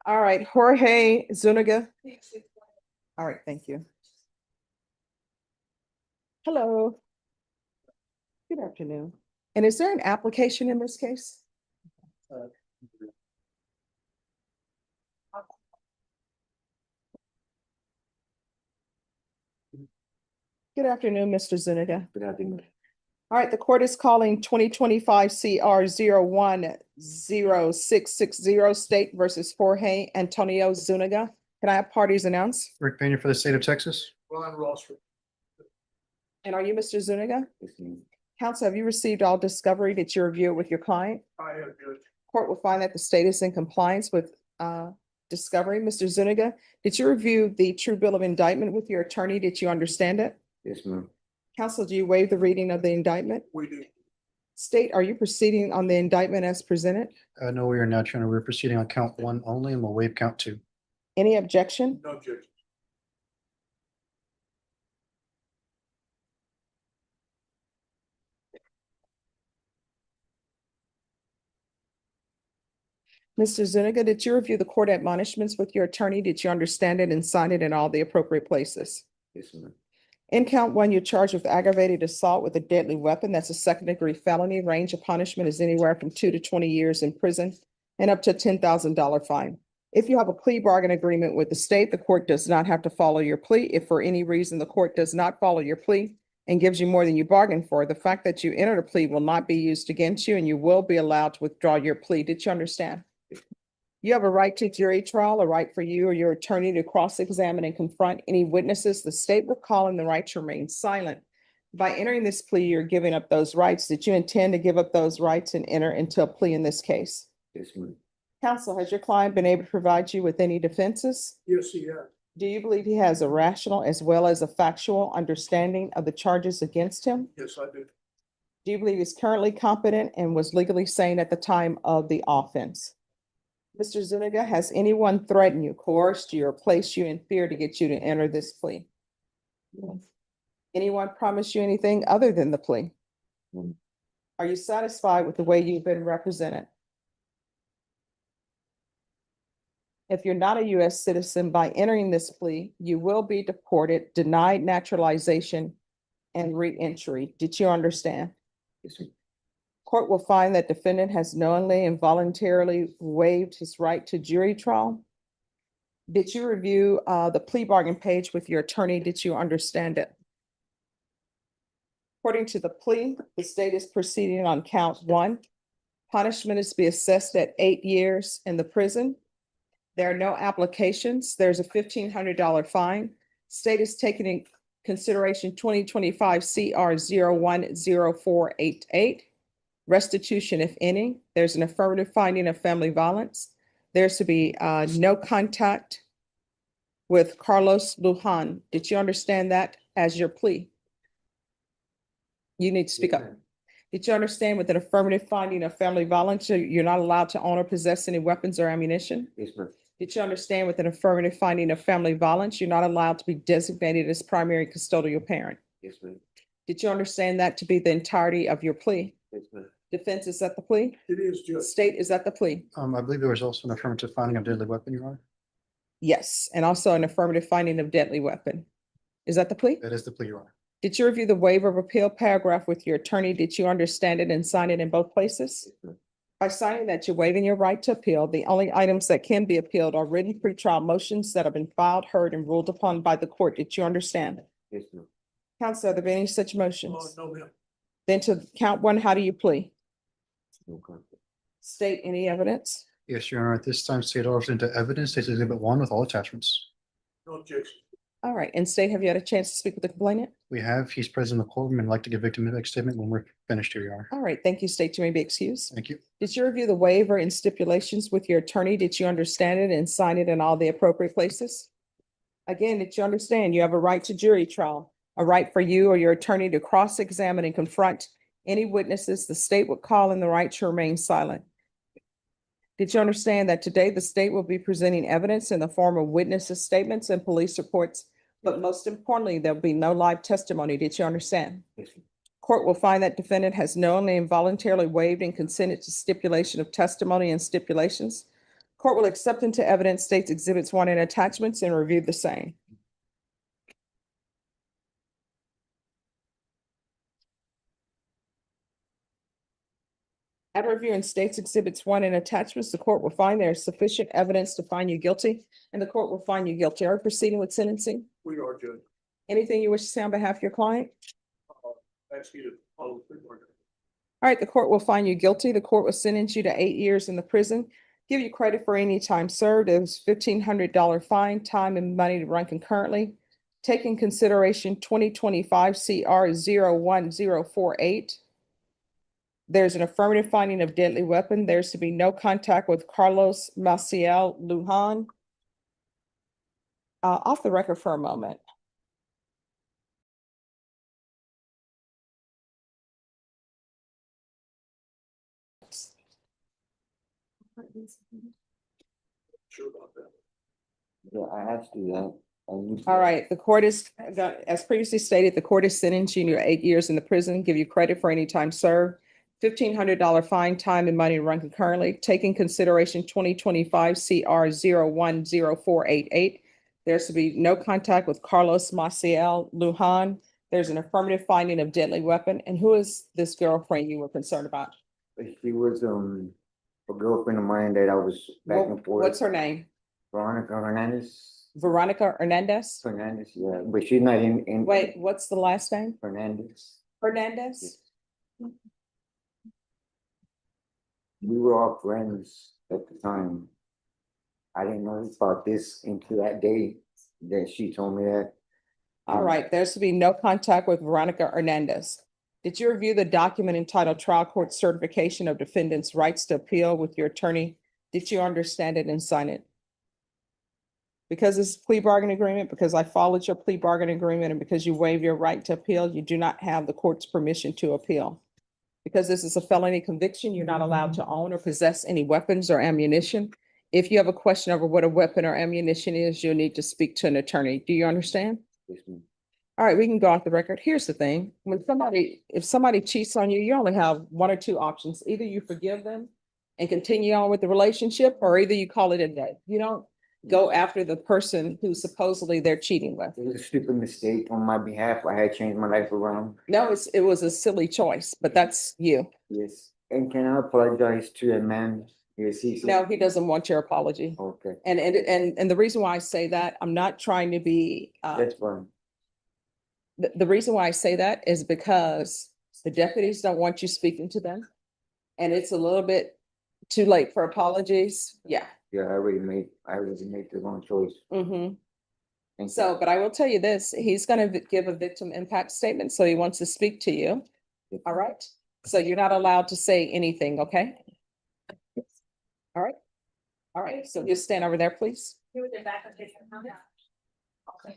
All right, Jorge Zuniga. All right, thank you. Hello. Good afternoon. And is there an application in this case? Good afternoon, Mr. Zuniga. Good afternoon. All right, the court is calling 2025 CR 010660 State versus Jorge Antonio Zuniga. Can I have parties announced? Rick Pena for the state of Texas. Ron Ross. And are you Mr. Zuniga? Yes, ma'am. Counsel, have you received all discovery? Did you review it with your client? I have good. Court will find that the state is in compliance with discovery. Mr. Zuniga, did you review the true bill of indictment with your attorney? Did you understand it? Yes, ma'am. Counsel, do you waive the reading of the indictment? We do. State, are you proceeding on the indictment as presented? No, we are not, Your Honor. We're proceeding on count one only and we'll waive count two. Any objection? No objection. Mr. Zuniga, did you review the court admonishments with your attorney? Did you understand it and sign it in all the appropriate places? Yes, ma'am. In count one, you're charged with aggravated assault with a deadly weapon. That's a second-degree felony. Range of punishment is anywhere from 2 to 20 years in prison and up to a $10,000 fine. If you have a plea bargain agreement with the state, the court does not have to follow your plea. If for any reason the court does not follow your plea and gives you more than you bargained for, the fact that you entered a plea will not be used against you and you will be allowed to withdraw your plea. Did you understand? You have a right to jury trial, a right for you or your attorney to cross-examine and confront any witnesses. The state will call in the right to remain silent. By entering this plea, you're giving up those rights. Did you intend to give up those rights and enter into a plea in this case? Yes, ma'am. Counsel, has your client been able to provide you with any defenses? Yes, he has. Do you believe he has a rational as well as a factual understanding of the charges against him? Yes, I do. Do you believe he's currently competent and was legally sane at the time of the offense? Mr. Zuniga, has anyone threatened you, coerced you, or placed you in fear to get you to enter this plea? Anyone promised you anything other than the plea? No. Are you satisfied with the way you've been represented? If you're not a U.S. citizen, by entering this plea, you will be deported, denied naturalization, and re-entry. Did you understand? Yes, ma'am. Court will find that defendant has knowingly and voluntarily waived his right to jury trial. Did you review the plea bargain page with your attorney? Did you understand it? According to the plea, the state is proceeding on count one. Punishment is to be assessed at 8 years in the prison. There are no applications. There's a $1,500 fine. State is taking in consideration 2025 CR 010488. Restitution, if any. There's an affirmative finding of family violence. There's to be no contact with Carlos Lujan. Did you understand that as your plea? You need to speak Yes, up. ma'am. Did you understand with an affirmative finding of family violence, you're not allowed to own or possess any weapons or ammunition? Yes, ma'am. Did you understand with an affirmative finding of family violence, you're not allowed to be designated as primary custodial parent? Yes, ma'am. Did you understand that to be the entirety of your plea? Yes, ma'am. Defense, is that the plea? It is, Judge. State, is that the plea? I believe there was also an affirmative finding of deadly weapon, Your Honor. Yes, and also an affirmative finding of deadly weapon. Is that the plea? That is the plea, Your Honor. Did you review the waiver of appeal paragraph with your attorney? Did you understand it and sign it in both places? Yes, ma'am. By signing that, you're waiving your right to appeal. The only items that can be appealed are written pretrial motions that have been filed, heard, and ruled upon by the court. Did you understand? Yes, ma'am. Counsel, are there any such motions? No, ma'am. Then to count one, how do you plea? No conflict. State any evidence? Yes, Your Honor. At this time, state offers into evidence, State Exhibit 1 with all attachments. No objection. All right, and state, have you had a chance to speak with the complainant? We have, he's present in the courtroom and would like to give victim impact statement when we're finished here, Your Honor. All right, thank you, state. You may be excused. Thank you. Did you review the waiver and stipulations with your attorney? Did you understand it and sign it in all the appropriate places? Again, did you understand you have a right to jury trial, a right for you or your attorney to cross-examine and confront any witnesses the state would call in, the right to remain silent? Did you understand that today the state will be presenting evidence in the form of witnesses' statements and police reports, but most importantly, there'll be no live testimony? Did you understand? Yes, ma'am. Court will find that defendant has knowingly and voluntarily waived and consented to stipulation of testimony and stipulations. Court will accept into evidence states exhibits 1 and attachments and review the same. After reviewing states exhibits 1 and attachments, the court will find there is sufficient evidence to find you guilty, and the court will find you guilty. Are you proceeding with sentencing? We are, Judge. Anything you wish to say on behalf of your client? Ask you to follow the order. All right, the court will find you guilty. The court will sentence you to 8 years in the prison. Give you credit for any time served. There's $1,500 fine, time and money to run concurrently. Take in consideration 2025 CR 01048. There's an affirmative finding of deadly weapon. There's to be no contact with Carlos Maciel Lujan. Off the record for a moment. Sure about that. Yeah, I asked you that. All right, the court is, as previously stated, the court is sentencing you to 8 years in the prison, give you credit for any time served. $1,500 fine, time and money to run concurrently. Taking consideration 2025 CR 01048. There's to be no contact with Carlos Maciel Lujan. There's an affirmative finding of deadly weapon. And who is this girlfriend you were concerned about? She was a girlfriend of mine that I was back and forth. What's her name? Veronica Hernandez. Veronica Hernandez? Fernandez, yeah, but she's not in. Wait, what's the last name? Fernandez. Hernandez? We were all friends at the time. I didn't know about this until that day that she told me that. All right, there's to be no contact with Veronica Hernandez. Did you review the document entitled Trial Court Certification of Defendant's Rights to Appeal with your attorney? Did you understand it and sign it? Because it's a plea bargain agreement, because I followed your plea bargain agreement, and because you waive your right to appeal, you do not have the court's permission to appeal. Because this is a felony conviction, you're not allowed to own or possess any weapons or ammunition. If you have a question over what a weapon or ammunition is, you'll need to speak to an attorney. Do you understand? Yes, ma'am. All right, we can go off the record. Here's the thing. If somebody cheats on you, you only have 1 or 2 options. Either you forgive them and continue on with the relationship, or either you call it a day. You don't go after the person who supposedly they're cheating with. It was a stupid mistake on my behalf. I had changed my life around. No, it was a silly choice, but that's you. Yes, and can I apologize to a man? Yes, No, he doesn't want your apology. Okay, And the reason why I say that, I'm not trying to be, that's fine. the reason why I say that is because the deputies don't want you speaking to them. And it's a little bit too late for apologies. Yeah. Yeah, I already made the wrong choice. Mm-hmm. Thank So, you. but I will tell you this, he's gonna give a victim impact statement, so he wants to speak to you. All right? So you're not allowed to say anything, okay? All right? All right, so just stand over there, please. Here with their back up, okay.